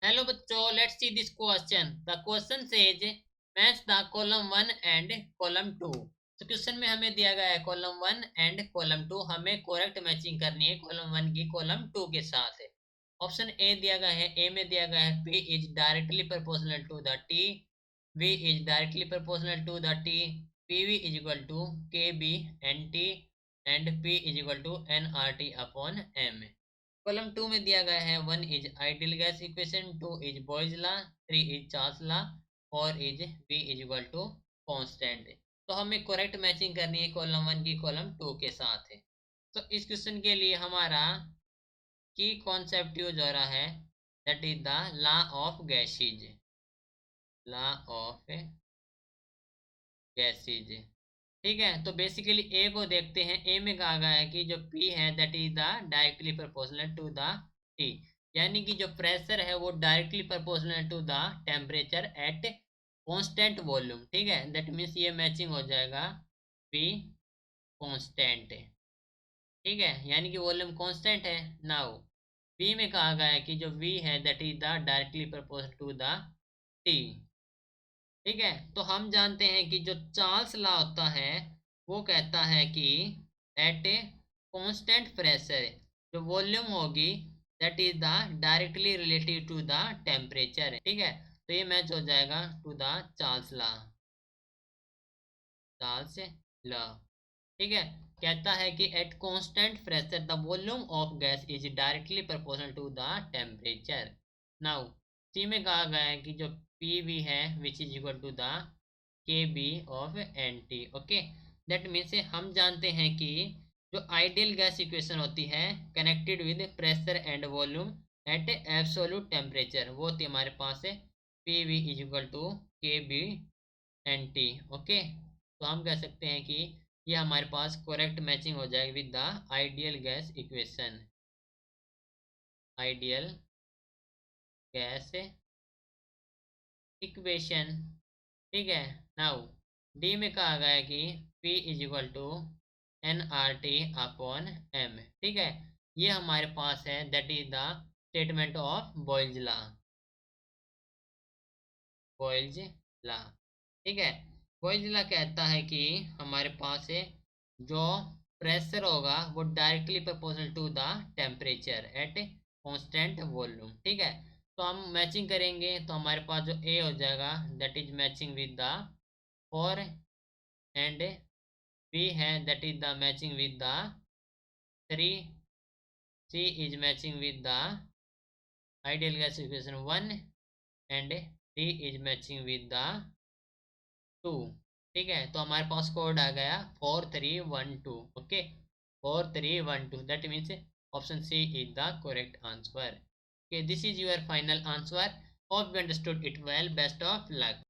Hello बच्चों, let's see this question. The question says match the column 1 and column 2। तो question में हमें दिया गया है कॉलम 1 एंड कॉलम 2, हमें करेक्ट मैचिंग करनी है कॉलम 1 की कॉलम 2 के साथ। ऑप्शन ए दिया गया है, ए में दिया गया है P is directly proportional to the T, V is directly proportional to the T, PV is equal to KB NT and P is equal to NRT upon M। Column 2 में दिया गया है 1 is ideal gas equation, 2 is Boyle's law, 3 is Charles law, 4 is V is equal to constant. तो हमें correct matching करनी है column 1 की column 2 के साथ। तो इस क्वेश्चन के लिए हमारा की कॉन्सेप्ट यूज हो रहा है, that is the law of gases. Law of gases, ठीक है। तो बेसिकली ए को देखते हैं। ए में कहा गया है कि जो पी है that is the directly proportional to the T, यानी कि जो प्रेशर है वो directly proportional to the temperature at constant volume, ठीक है। दैट मीन्स ये मैचिंग हो जाएगा पी कांस्टेंट, ठीक है, यानी कि वॉल्यूम कांस्टेंट है। नाउ बी में कहा गया है कि जो वी है that is the directly proportional to the T, ठीक है। तो हम जानते हैं कि जो चार्ल्स लॉ होता है वो कहता है कि एट ए कांस्टेंट प्रेशर जो वॉल्यूम होगी that is the directly relative to the temperature, ठीक है। तो ये मैच हो जाएगा to the Charles law. Charles law, ठीक है, कहता है कि at constant pressure the volume of gas is directly proportional to the temperature. Now C में कहा गया है कि जो पी वी है which is equal to the K B of N T, okay. That means हम जानते हैं कि जो आइडियल गैस इक्वेशन होती है connected with pressure and volume at absolute temperature, वो होती है हमारे पास है P V is equal to K B N T, okay. तो हम कह सकते हैं कि ये हमारे पास करेक्ट मैचिंग हो जाएगी with the ideal gas equation. Ideal gas equation, ठीक है। नाउ डी में कहा गया है कि P is equal to N R T upon M, ठीक है। ये हमारे पास है that is the statement of Boyle's law. Boyle's law, ठीक है। बॉयल्स लॉ कहता है कि हमारे पास है जो प्रेशर होगा वो directly proportional to the temperature at constant volume, ठीक है। तो हम मैचिंग करेंगे तो हमारे पास जो ए हो जाएगा that is matching with the 4 and B है that is the matching with the 3, C is matching with the ideal gas equation 1 and D is matching with the 2, ठीक है। तो हमारे पास कोड आ गया 4312, okay. 4312, that means option C is the correct answer. Okay, this is your final answer. Hope you understood it well. Best of luck.